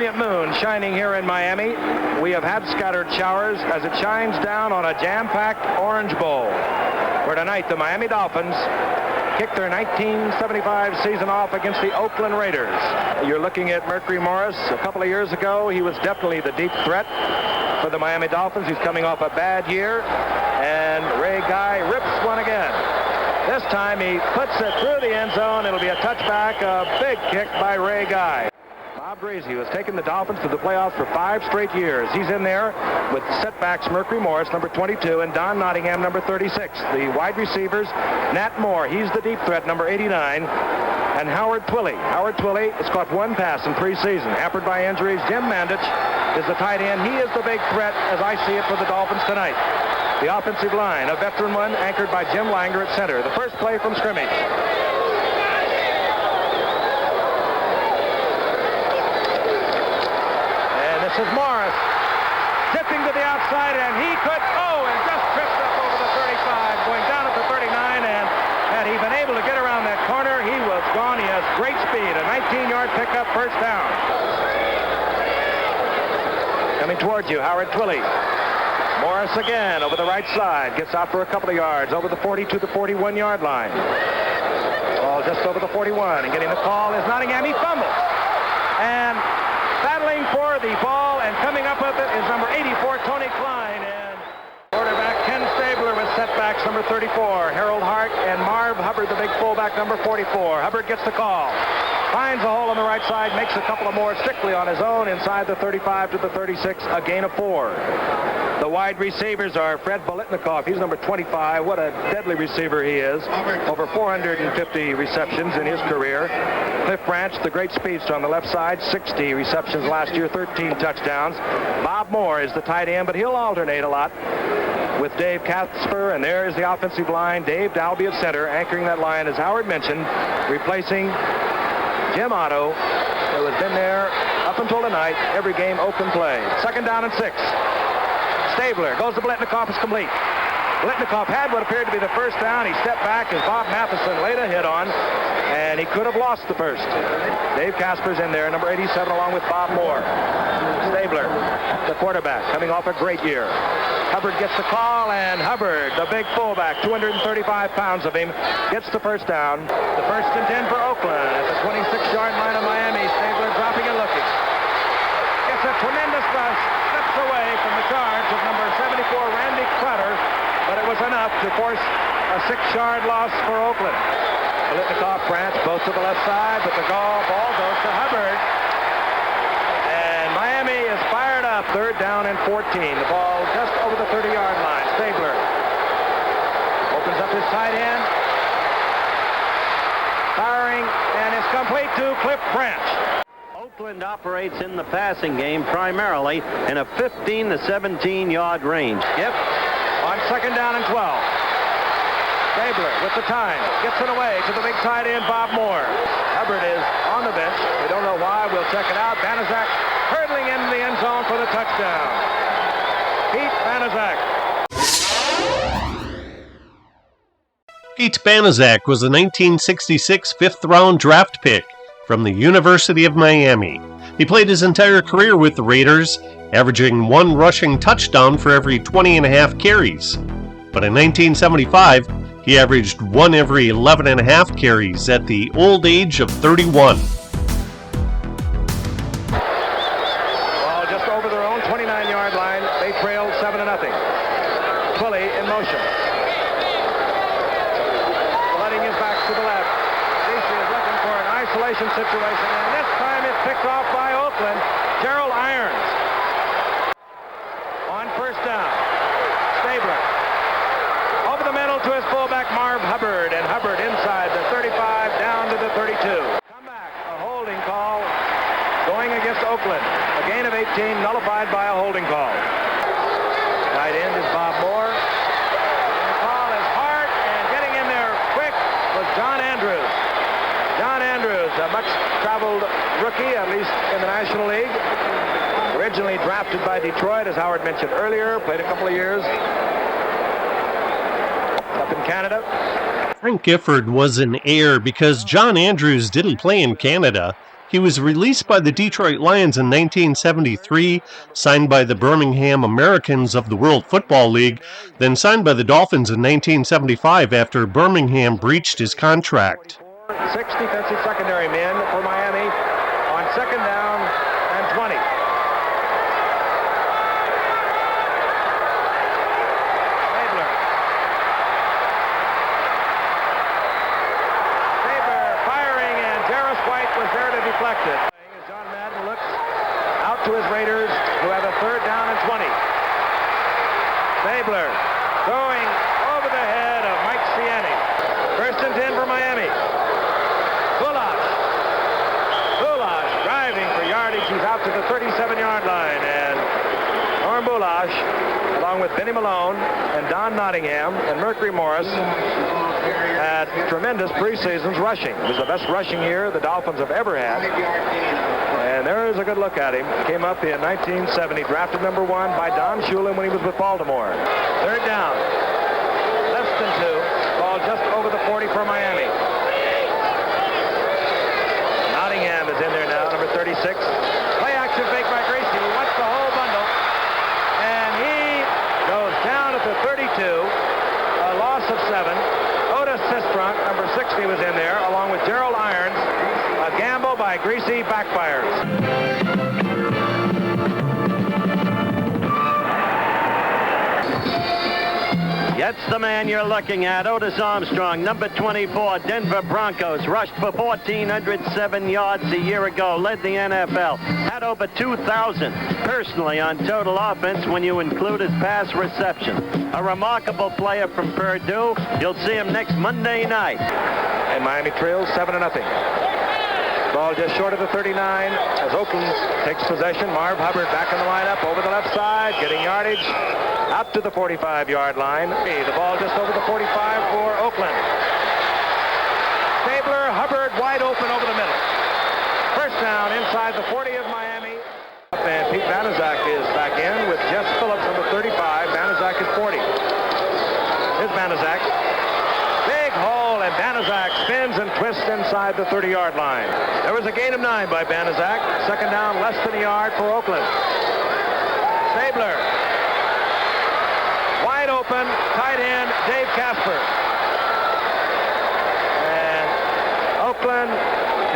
brilliant moon shining here in Miami. We have had scattered showers as it shines down on a jam-packed Orange Bowl, where tonight the Miami Dolphins kicked their 1975 season off against the Oakland Raiders. You're looking at Mercury Morris. A couple of years ago, he was definitely the deep threat for the Miami Dolphins. He's coming off a bad year, and Ray Guy rips one again. This time he puts it through the end zone. It'll be a touchback, a big kick by Ray Guy. Bob Greasy has taken the Dolphins to the playoffs for 5 straight years. He's in there with setbacks Mercury Morris, number 22, and Don Nottingham, number 36. The wide receivers, Nat Moore, he's the deep threat, number 89, and Howard Twilley. Howard Twilley has caught 1 pass in preseason. Hampered by injuries, Jim Mandich is the tight end. He is the big threat, as I see it, for the Dolphins tonight. The offensive line, a veteran one, anchored by Jim Langer at center. The first play from scrimmage. This is Morris, tipping to the outside, and he could, and just tripped up over the 35, going down at the 39, and had he been able to get around that corner, he was gone. He has great speed, a 19-yard pickup, first down. Coming towards you, Howard Twilley. Morris again over the right side, gets out for a couple of yards, over the 40 to the 41-yard line. Ball just over the 41, and getting the call is Nottingham. He fumbles, and battling for the ball and coming up with it is number 84, Tony Klein, and quarterback Ken Stabler with setbacks, number 34, Harold Hart, and Marv Hubbard, the big fullback, number 44. Hubbard gets the call, finds a hole on the right side, makes a couple of more strictly on his own inside the 35 to the 36, a gain of 4. The wide receivers are Fred Bolitnikoff. He's number 25. What a deadly receiver he is. Over 450 receptions in his career. Cliff Branch, the great speedster on the left side, 60 receptions last year, 13 touchdowns. Bob Moore is the tight end, but he'll alternate a lot with Dave Casper, and there is the offensive line. Dave Dalby at center, anchoring that line, as Howard mentioned, replacing Jim Otto, who has been there up until tonight, every game open play. Second down and 6. Stabler goes to Bolitnikoff, is complete. Bolitnikoff had what appeared to be the first down. He stepped back as Bob Matheson laid a hit on, and he could have lost the first. Dave Casper's in there, number 87, along with Bob Moore. Stabler, the quarterback, coming off a great year. Hubbard gets the call, and Hubbard, the big fullback, 235 pounds of him, gets the first down. The first and 10 for Oakland at the 26-yard line of Miami. Stabler dropping and looking. Gets a tremendous rush, slips away from the charge of number 74, Randy Crowder, but it was enough to force a 6-yard loss for Oakland. Bolitnikoff, Branch, both to the left side, but the ball goes to Hubbard. And Miami is fired up, third down and 14. The ball just over the 30-yard line. Stabler opens up his tight end. Firing, and it's complete to Cliff Branch. Oakland operates in the passing game primarily in a 15 to 17-yard range. Yep, on second down and 12. Stabler with the time, gets it away to the big tight end, Bob Moore. Hubbard is on the bench. We don't know why. We'll check it out. Banaszak hurdling into the end zone for the touchdown. Pete Banaszak. Pete Banaszak was a 1966 fifth-round draft pick from the University of Miami. He played his entire career with the Raiders, averaging 1 rushing touchdown for every 20.5 carries. But in 1975, he averaged 1 every 11.5 carries at the old age of 31. Ball just over their own 29-yard line. They trailed 7-0. Twilley in motion. Letting his back to the left. Casey is looking for an isolation situation, and this time it's picked off by Oakland. Gerald Irons. On first down. Stabler. Over the middle to his fullback, Marv Hubbard, and Hubbard inside the 35 down to the 32. Come back, a holding call going against Oakland. A gain of 18 nullified by a holding call. Tight end is Bob Moore. And the call is hard, and getting in there quick was John Andrews. John Andrews, a much-traveled rookie, at least in the National League. Originally drafted by Detroit, as Howard mentioned earlier, played a couple of years up in Canada. Frank Gifford was an heir because John Andrews didn't play in Canada. He was released by the Detroit Lions in 1973, signed by the Birmingham Americans of the World Football League, then signed by the Dolphins in 1975 after Birmingham breached his contract. 6 defensive secondary men for Miami on second down and 20. Deflected. John Madden looks out to his Raiders, who have a third down and 20. Stabler throwing over the head of Mike Siani. First and 10 for Miami. Bulash driving for yardage. He's out to the 37-yard line. And Norm Bulash, along with Benny Malone and Don Nottingham and Mercury Morris, had tremendous preseasons rushing. It was the best rushing year the Dolphins have ever had. And there is a good look at him. Came up in 1970, drafted number 1 by Don Shula when he was with Baltimore. Third down. Less than 2. Ball just over the 40 for Miami. Nottingham is in there now, number 36. Play action fake by Gracie. He wants the whole bundle. And he goes down at the 32. A loss of 7. Sistrunk, number 60, was in there, along with Gerald Irons. A gamble by Greasy backfires. That's the man you're looking at, Otis Armstrong, number 24, Denver Broncos, rushed for 1,407 yards a year ago, led the NFL, had over 2,000 personally on total offense when you include his pass reception. A remarkable player from Purdue. You'll see him next Monday night. And Miami trails 7-0. Ball just short of the 39 as Oakland takes possession. Marv Hubbard back in the lineup, over the left side, getting yardage out to the 45-yard line. The ball just over the 45 for Oakland. Stabler, Hubbard wide open over the middle. First down inside the 40 of Miami. And Pete Banaszak is back in with Jess Phillips, number 35. Banaszak is 40. Here's Banaszak. Big hole, and Banaszak spins and twists inside the 30-yard line. There was a gain of 9 by Banaszak. Second down, less than a yard for Oakland. Stabler. Wide open, tight end, Dave Casper. And Oakland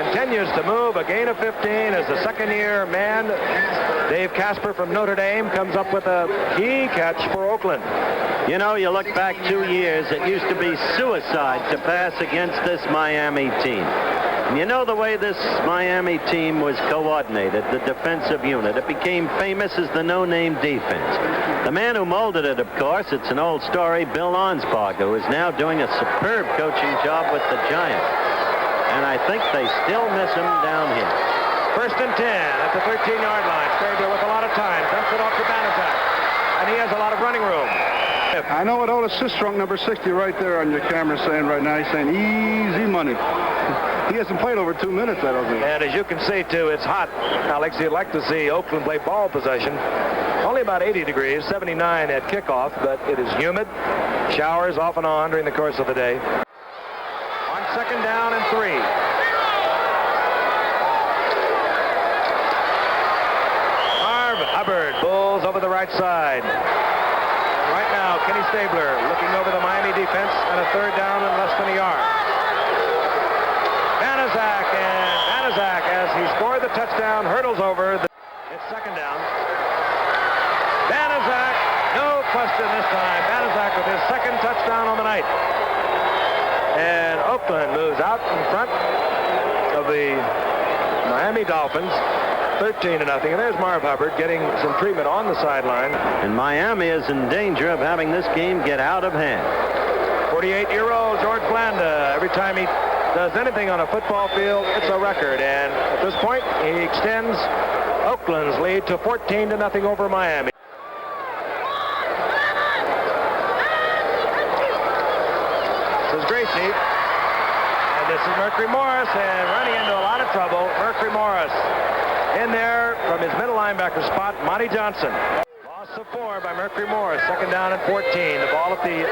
continues to move, a gain of 15 as the second-year man, Dave Casper from Notre Dame, comes up with a key catch for Oakland. You know, you look back 2 years, it used to be suicide to pass against this Miami team. And you know the way this Miami team was coordinated, the defensive unit. It became famous as the no-name defense. The man who molded it, of course, it's an old story, Bill Arnsparger, who is now doing a superb coaching job with the Giants. And I think they still miss him down here. First and 10 at the 13-yard line. Stabler with a lot of time. Dumps it off to Banaszak. And he has a lot of running room. I know what Otis Sistrunk, number 60, right there on your camera saying right now. He's saying easy money. He hasn't played over 2 minutes, I don't think. And as you can see, too, it's hot. Alex, you'd like to see Oakland play ball possession. Only about 80 degrees, 79 at kickoff, but it is humid. Showers off and on during the course of the day. On second down and 3. Marv Hubbard, Bulls over the right side. Right now, Kenny Stabler looking over the Miami defense and a third down and less than a yard. Banaszak, as he scored the touchdown, hurdles over. It's second down. Banaszak, no question this time. Banaszak with his second touchdown on the night. And Oakland moves out in front of the Miami Dolphins. 13-0, and there's Marv Hubbard getting some treatment on the sideline. And Miami is in danger of having this game get out of hand. 48-year-old George Blanda, every time he does anything on a football field, it's a record. And at this point, he extends Oakland's lead to 14-0 over Miami. This is Gracie. And this is Mercury Morris, and running into a lot of trouble, Mercury Morris. In there from his middle linebacker spot, Monty Johnson. Loss of 4 by Mercury Morris. Second down and 14. The ball at the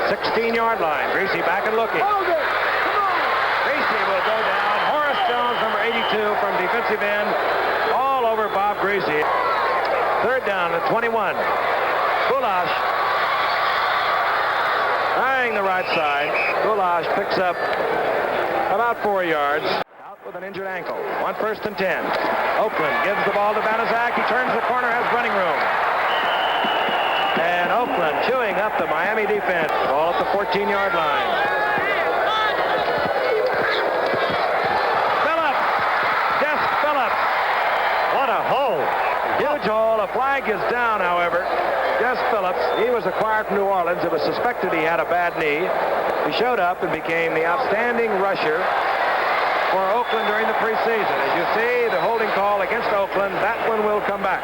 16-yard line. Greasy back and looking. Gracie will go down. Horace Jones, number 82, from defensive end, all over Bob Gracie. Third down at 21. Goulash trying the right side. Goulash picks up about 4 yards. Out with an injured ankle. 1 first and 10. Oakland gives the ball to Banaszak. He turns the corner, has running room. And Oakland chewing up the Miami defense. Ball at the 14-yard line. Phillips. Jess Phillips. What a hole. Huge hole. A flag is down, however. Jess Phillips, he was acquired from New Orleans. It was suspected he had a bad knee. He showed up and became the outstanding rusher for Oakland during the preseason. As you see, the holding call against Oakland, that one will come back.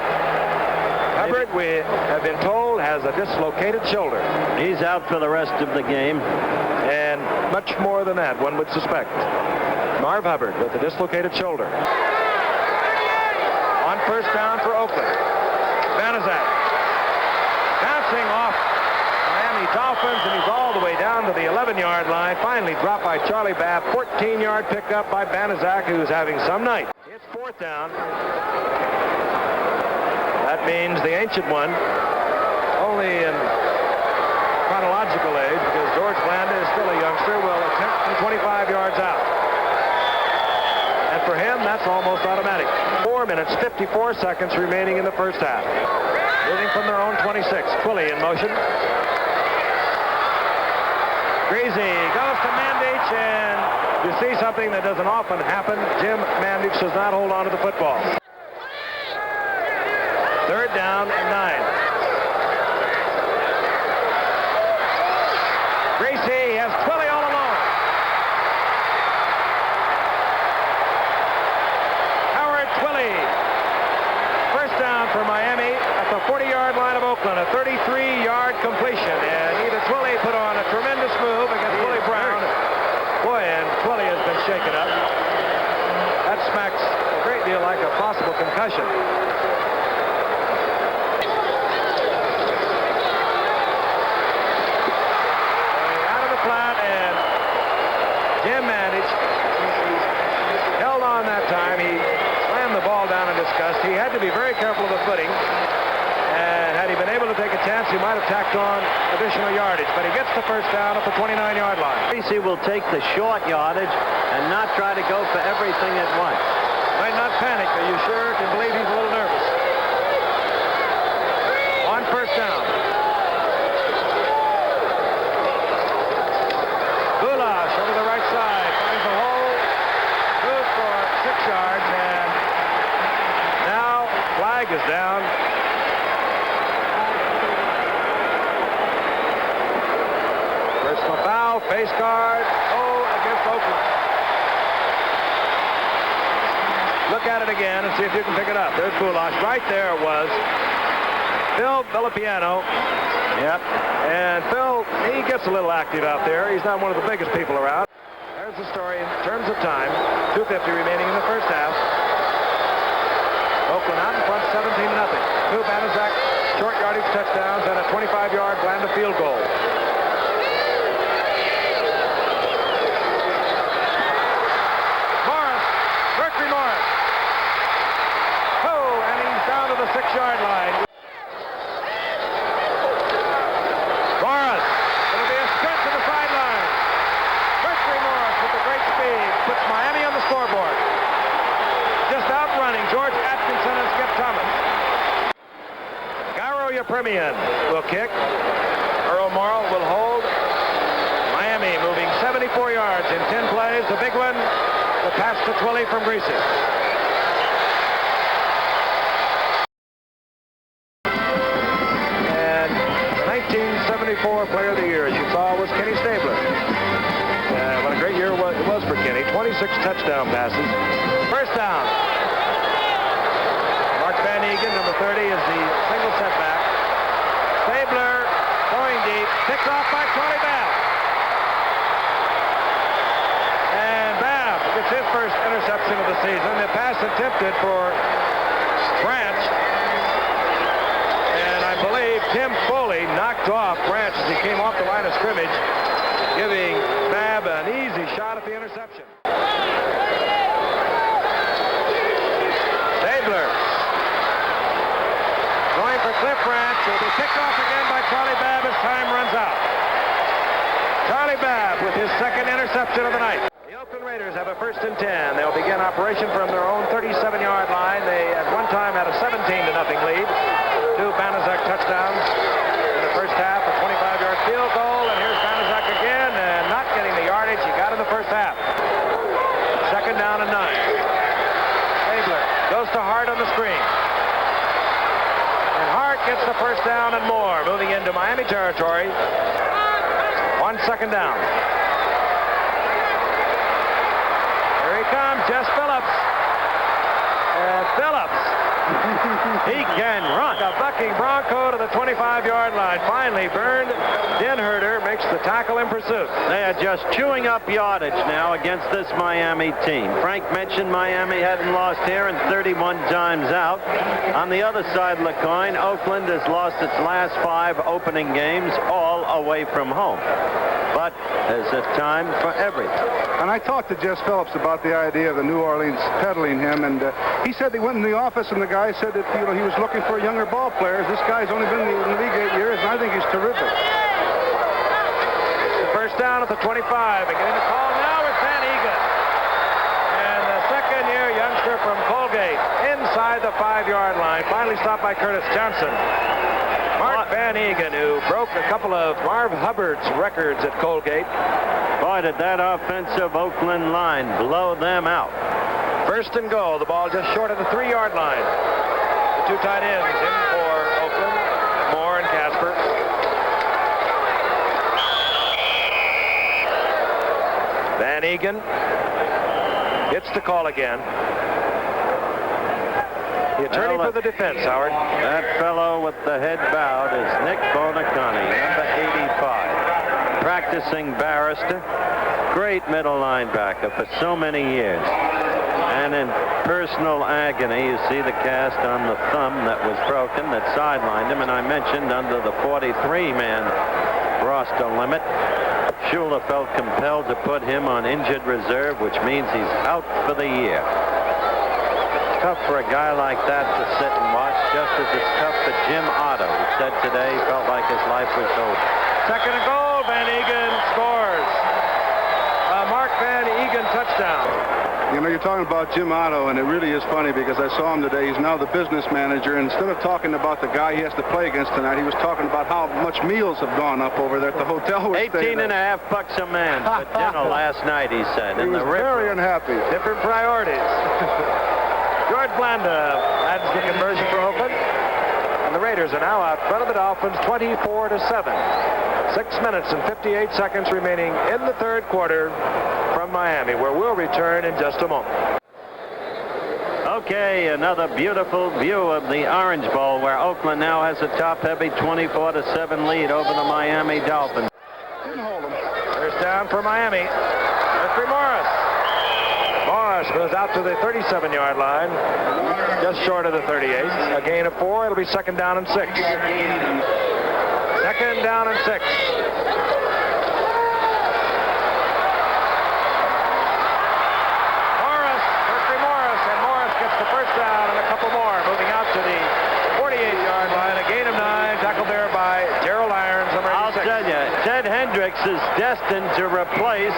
Hubbard, we have been told, has a dislocated shoulder. He's out for the rest of the game. And much more than that, one would suspect. Marv Hubbard with a dislocated shoulder. On first down for Oakland. Banaszak bouncing off Miami Dolphins, and he's all the way down to the 11-yard line. Finally dropped by Charlie Babb. 14-yard pickup by Banaszak, who's having some night. It's fourth down. That means the ancient one, only in chronological age, because George Blanda is still a youngster, will attempt from 25 yards out. And for him, that's almost automatic. 4 minutes, 54 seconds remaining in the first half. Moving from their own 26. Twilley in motion. Greasy goes to Mandich, and you see something that doesn't often happen. Jim Mandich does not hold on to the football. Third down and 9. Greasy has Twilley all alone. Howard Twilley. First down for Miami at the 40-yard line of Oakland. A 33-yard completion. And Edith Twilley put on a tremendous move against Willie Brown. Boy, and Twilley has been shaken up. That smacks a great deal like a possible concussion. Jim Mandich held on that time. He slammed the ball down in disgust. He had to be very careful of the footing. And had he been able to take a chance, he might have tacked on additional yardage. But he gets the first down at the 29-yard line. Greasy will take the short yardage and not try to go for everything at once. Might not panic, but you sure can believe he's a little nervous. On first down. Goulash over the right side. Finds a hole. Good for 6 yards. And now flag is down. Personal foul. Face guard. Against Oakland. Look at it again and see if you can pick it up. There's Goulash. Right there it was. Phil Villapiano. Yep. And Phil, he gets a little active out there. He's not one of the biggest people around. There's the story in terms of time. 2:50 remaining in the first half. Oakland out in front, 17-0. 2 Banaszak short yardage touchdowns and a 25-yard Blanda field goal. Mercury Morris. And he's down to the 6-yard line. Morris. It'll be a sprint to the sideline. Mercury Morris with the great speed puts Miami on the scoreboard. Just outrunning George Atkinson and Skip Thomas. Garo Yepremian will kick. Earl Morrill will hold. Miami moving 74 yards in 10 plays. The big one, the pass to Twilley from Greasy. And the 1974 Player of the Year, as you saw, was Kenny Stabler. What a great year it was for Kenny. 26 touchdown passes. First down. Mark Van Egan, number 30, is the single setback. Stabler throwing deep. Picked off by Charlie Babb. And Babb gets his first interception of the season. The pass attempted for Branch. And I believe Tim Foley knocked off Branch as he came off the line of scrimmage, giving Babb an easy shot at the interception. Charlie Babb as time runs out. Charlie Babb with his second interception of the night. The Oakland Raiders have a 1st and 10. They'll begin operation from their own 37-yard line. They at one time had a 17-0 lead. 2 Banaszak touchdowns in the first half, a 25-yard field goal, and here's Banaszak again, and not getting the yardage he got in the first half. 2nd down and 9. Stabler goes to Hart on the screen. And Hart gets the 1st down and more, moving into Miami territory. 1 second down. Here he comes, Jess Phillips. And Phillips. He can run. The bucking Bronco to the 25-yard line. Finally, Bernd Denherter makes the tackle in pursuit. They are just chewing up yardage now against this Miami team. Frank mentioned Miami hadn't lost here in 31 times out. On the other side of the coin, Oakland has lost its last 5 opening games, all away from home. But there's a time for everything. And I talked to Jess Phillips about the idea of the New Orleans peddling him, and he said they went in the office and the guy said that he was looking for younger ball players. This guy's only been in the league 8 years, and I think he's terrific. The 1st down at the 25, and getting the call now is Van Egan. And the second-year youngster from Colgate inside the 5-yard line, finally stopped by Curtis Johnson. Mark Van Egan, who broke a couple of Marv Hubbard's records at Colgate. Boy, did that offensive Oakland line blow them out. 1st and goal. The ball just short of the 3-yard line. The 2 tight ends in for Oakland, Moore and Casper. Van Egan gets the call again. The attorney for the defense, Howard. That fellow with the head bowed is Nick Bonacani, number 85. Practicing barrister. Great middle linebacker for so many years. And in personal agony, you see the cast on the thumb that was broken that sidelined him. And I mentioned under the 43-man roster limit, Shula felt compelled to put him on injured reserve, which means he's out for the year. Tough for a guy like that to sit and watch, just as it's tough for Jim Otto, who said today he felt like his life was over. 2nd and goal. Van Egan scores. Mark Van Egan touchdown. You know, you're talking about Jim Otto, and it really is funny because I saw him today. He's now the business manager, and instead of talking about the guy he has to play against tonight, he was talking about how much meals have gone up over there at the hotel. 18 and a half bucks a man for dinner last night, he said. He was very unhappy. Different priorities. George Blanda adds the conversion for Oakland. And the Raiders are now out front of the Dolphins 24-7. 6 minutes and 58 seconds remaining in the 3rd quarter from Miami, where we'll return in just a moment. Okay, another beautiful view of the Orange Bowl, where Oakland now has a top-heavy 24-7 lead over the Miami Dolphins. Didn't hold him. 1st down for Miami. Jeffrey Morris. Morris goes out to the 37-yard line, just short of the 38. A gain of 4. It'll be 2nd down and 6. 2nd down and 6. Down and a couple more, moving out to the 48-yard line. A gain of 9, tackled there by Gerald Irons, number 86. I'll tell you, Ted Hendricks is destined to replace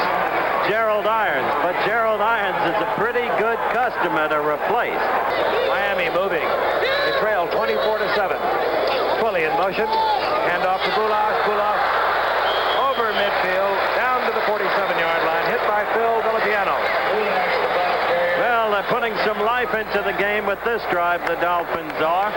Gerald Irons, but Gerald Irons is a pretty good customer to replace. Miami moving. They trail 24-7. Fully in motion. Handoff to Bulas. Bulas over midfield, down to the 47-yard line, hit by Phil Villapiano. Well, they're putting some life into the game with this drive, the Dolphins are.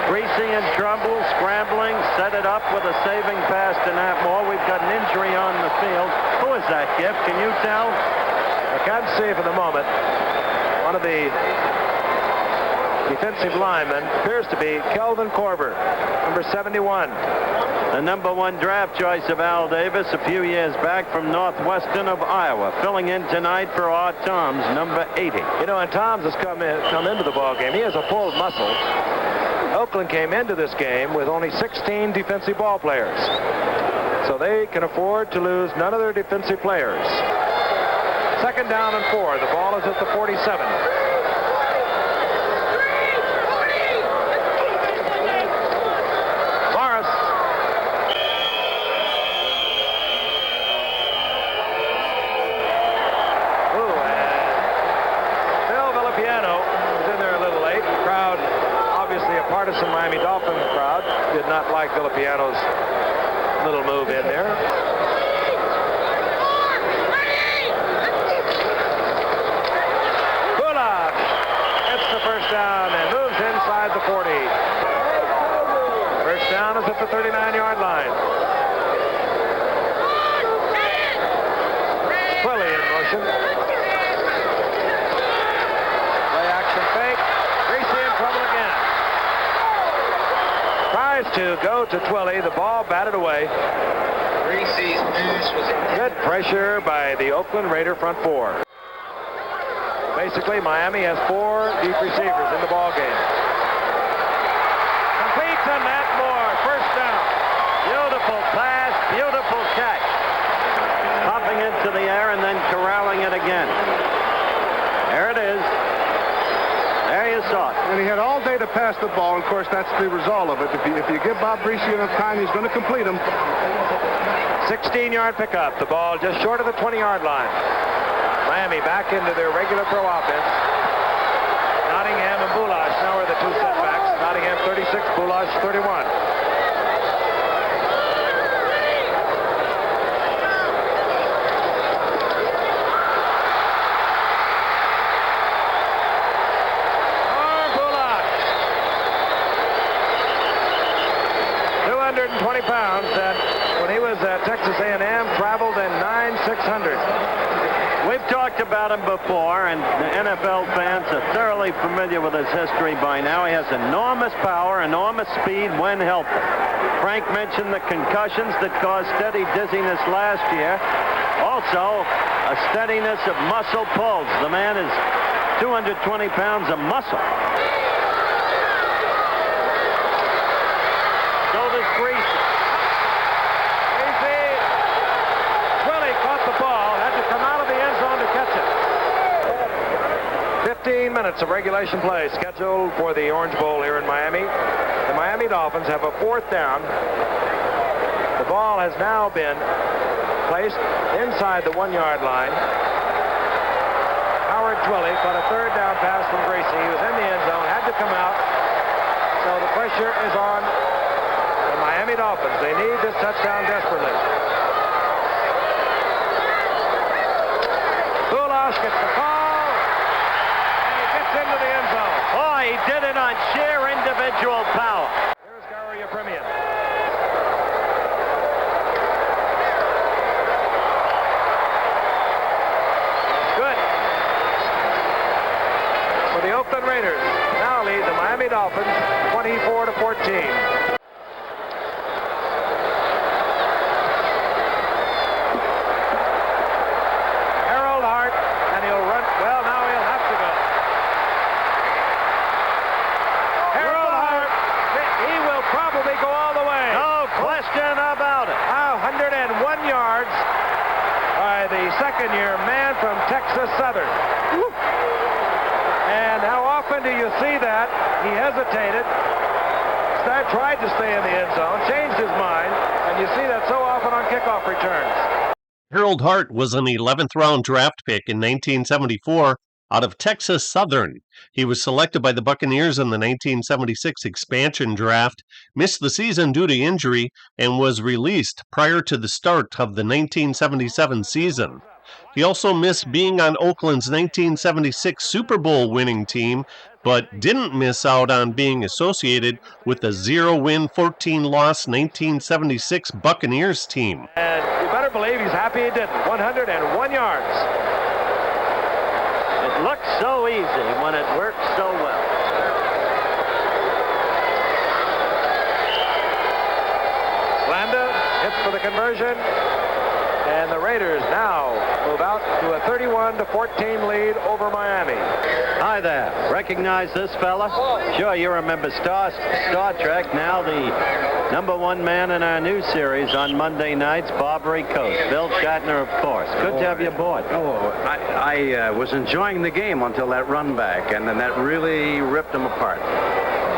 Greasy in trouble, scrambling, set it up with a saving pass to Nat Moore. We've got an injury on the field. Who is that, Giff? Can you tell? I can't see for the moment. One of the defensive linemen appears to be Kelvin Korver, number 71. The number 1 draft choice of Al Davis a few years back from Northwestern of Iowa, filling in tonight for our Tom's number 80. You know, and Tom's has come into the ball game. He has a full muscle. Oakland came into this game with only 16 defensive ball players, so they can afford to lose none of their defensive players. 2nd down and 4. The ball is at the 47. little move in there. Bullock gets the first down and moves inside the 40. First down is at the 39-yard line. Twilly in motion. Play action fake. Greasy in trouble again. Tries to go to Twilly. The ball batted away. Greasy's pass was Good pressure by the Oakland Raider front four. Basically, Miami has 4 deep receivers in the ball game. Complete to Matt Moore. First down. Beautiful pass, beautiful catch. Popping into the air and then corralling it again. There it is. There you saw it. And he had all day to pass the ball. Of course, that's the result of it. If you give Bob Greasy enough time, he's going to complete them. 16-yard pickup. The ball just short of the 20-yard line. Miami back into their regular throw offense. Nottingham and Boulash now are the 2 setbacks. Nottingham 36, Boulash 31. Boulash. 220 pounds. That when he was at Texas A&M, traveled in 9,600. We've talked about him before, and the NFL fans are thoroughly familiar with his history by now. He has enormous power, enormous speed when healthy. Frank mentioned the concussions that caused steady dizziness last year. Also, a steadiness of muscle pulls. The man is 220 pounds of muscle. So does Greasy. Greasy. Twilly caught the ball. Had to come out of the end zone to catch it. 15 minutes of regulation play scheduled for the Orange Bowl here in Miami. The Miami Dolphins have a 4th down. The ball has now been placed inside the 1-yard line. Howard Twilly caught a 3rd down pass from Greasy. He was in the end zone, had to come out. So the pressure is on the Miami Dolphins. They need this touchdown desperately. Boulash gets the call, and he gets into the end zone. Oh, he did it on sheer individual power. Here's Gary Yepremian. Good. For the Oakland Raiders now lead the Miami Dolphins 24-14. Harold Hart, and he'll run. Well, now he'll have to go. Harold Hart, he will probably go all the way. No question about it. 101 yards by the second-year man from Texas Southern. And how often do you see that? He hesitated, tried to stay in the end zone, changed his mind, and you see that so often on kickoff returns. Harold Hart was an 11th round draft pick in 1974 out of Texas Southern. He was selected by the Buccaneers in the 1976 expansion draft, missed the season due to injury, and was released prior to the start of the 1977 season. He also missed being on Oakland's 1976 Super Bowl winning team, but didn't miss out on being associated with the 0-win, 14-loss 1976 Buccaneers team. And you better believe he's happy he didn't. 101 yards. It looks so easy when it works so well. Landa hits for the conversion. And the Raiders now move out to a 31-14 lead over Miami. Hi there. Recognize this fella? Sure, you remember Star Trek. Now the #1 man in our new series on Monday nights, Barbary Coast. Bill Shatner, of course. Good to have you aboard. I was enjoying the game until that run back, and then that really ripped them apart.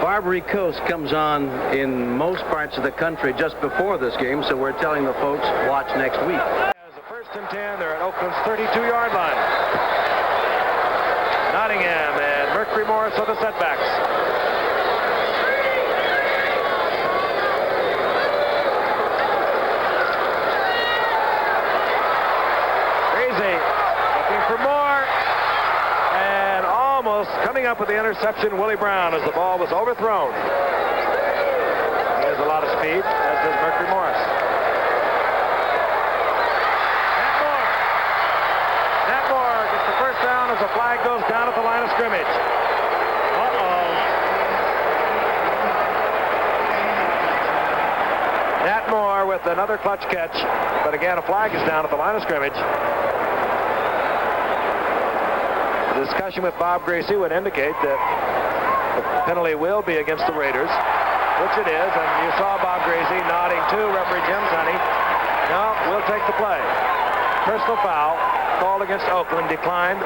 Barbary Coast comes on in most parts of the country just before this game, so we're telling the folks, watch next week. As a 1st and 10, they're at Oakland's 32-yard line. Nottingham and Mercury Morris are the setbacks. up with the interception, Willie Brown, as the ball was overthrown. He has a lot of speed, as does Mercury Morris. Nat Moore gets the first down as the flag goes down at the line of scrimmage. Nat Moore with another clutch catch, but again, a flag is down at the line of scrimmage. The discussion with Bob Greasy would indicate that the penalty will be against the Raiders, which it is, and you saw Bob Greasy nodding to referee Jim Tunney. No, we'll take the play. Personal foul called against Oakland, declined.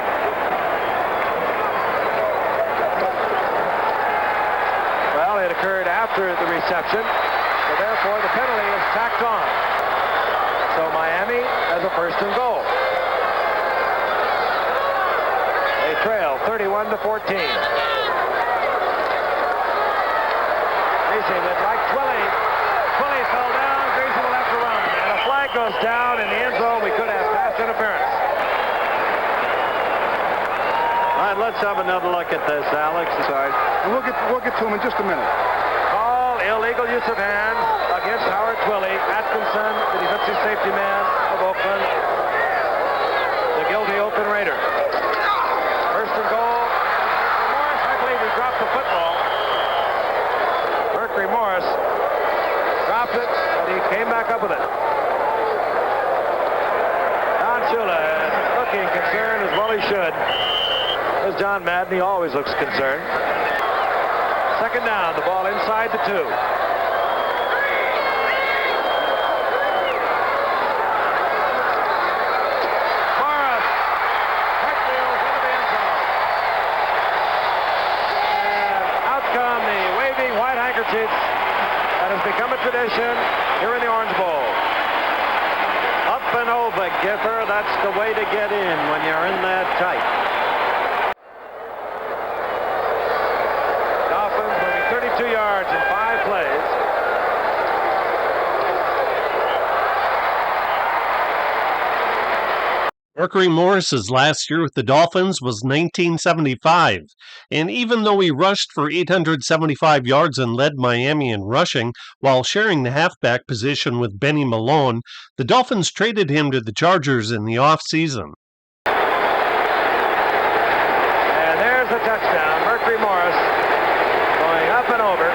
Well, it occurred after the reception. So therefore, the penalty is tacked on. So Miami has a first and goal. They trail 31-14. Greasy with Mike Twilley. Twilley fell down. Greasy will have to run. And a flag goes down in the end zone. We could have pass interference. All right, let's have another look at this, Alex. Side. And we'll get to him in just a minute. Illegal use of hands against Howard Twilley. Atkinson, the defensive safety man of Oakland, the guilty Oakland Raider. First and goal. Morris, I believe he dropped the football. Mercury Morris dropped it, but he came back up with it. Don Shula looking concerned, as well he should. There's John Madden. He always looks concerned. Second down, the ball inside the 2. Morris, cartwheels into the end zone. And out come the waving white handkerchiefs. That has become a tradition here in the Orange Bowl. Up and over, Giffer. That's the way to get in when you're in that tight. 2 yards in 5 plays. Mercury Morris's last year with the Dolphins was 1975, and even though he rushed for 875 yards and led Miami in rushing while sharing the halfback position with Benny Malone, the Dolphins traded him to the Chargers in the offseason. And there's the touchdown. Mercury Morris going up and over.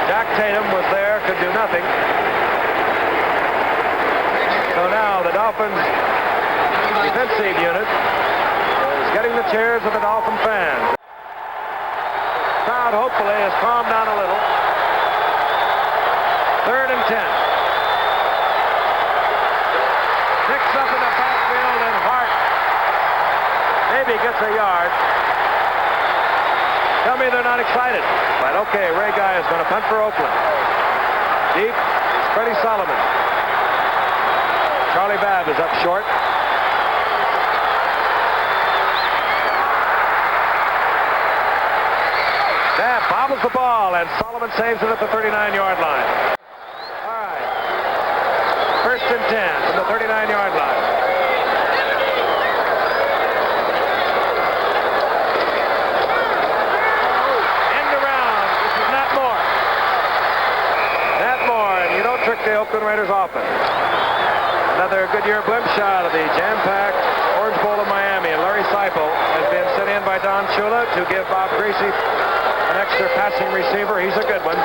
Jack Tatum was there, could do nothing. So now the Dolphins defensive unit is getting the cheers of the Dolphin fans. Crowd hopefully has calmed down a little. 3rd and 10. Picks up in the backfield and Hart maybe gets a yard. Tell me they're not excited. But okay, Ray Guy is going to punt for Oakland. Deep is Freddie Solomon. Charlie Babb is up short. Babb bobbles the ball, and Solomon saves it at the 39-yard line. All right. 1st and 10 from the 39-yard line. Trick the Oakland Raiders often. Another Goodyear blimp shot of the jam-packed Orange Bowl of Miami, and Larry Seipel has been sent in by Don Shula to give Bob Greasy an extra passing receiver. He's a good one.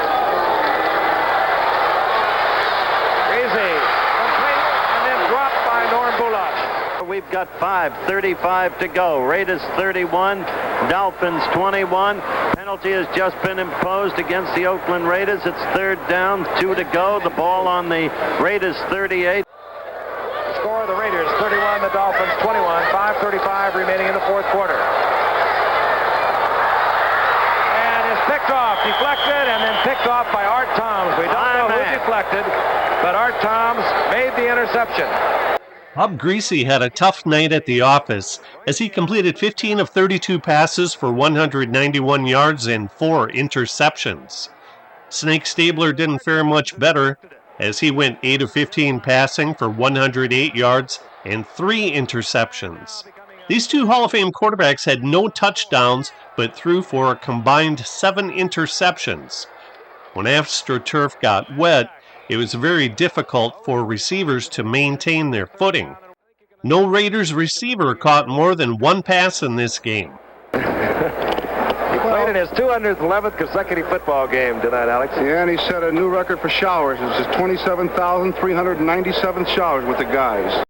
Greasy complete and then dropped by Norm Bulash. We've got 5:35 to go. Raiders 31, Dolphins 21. Penalty has just been imposed against the Oakland Raiders. It's 3rd down, 2 to go. The ball on the Raiders 38. The score of the Raiders 31, the Dolphins 21. 5:35 remaining in the 4th quarter. And it's picked off, deflected, and then picked off by Art Toms. We don't know who deflected, but Art Toms made the interception. Bob Greasy had a tough night at the office as he completed 15 of 32 passes for 191 yards and 4 interceptions. Snake Stabler didn't fare much better as he went 8 of 15 passing for 108 yards and 3 interceptions. These two Hall of Fame quarterbacks had no touchdowns, but threw for a combined 7 interceptions. When AstroTurf got wet, it was very difficult for receivers to maintain their footing. No Raiders receiver caught more than 1 pass in this game. He played in his 211th consecutive football game tonight, Alex. Yeah, and he set a new record for showers. It was his 27,397 showers with the guys.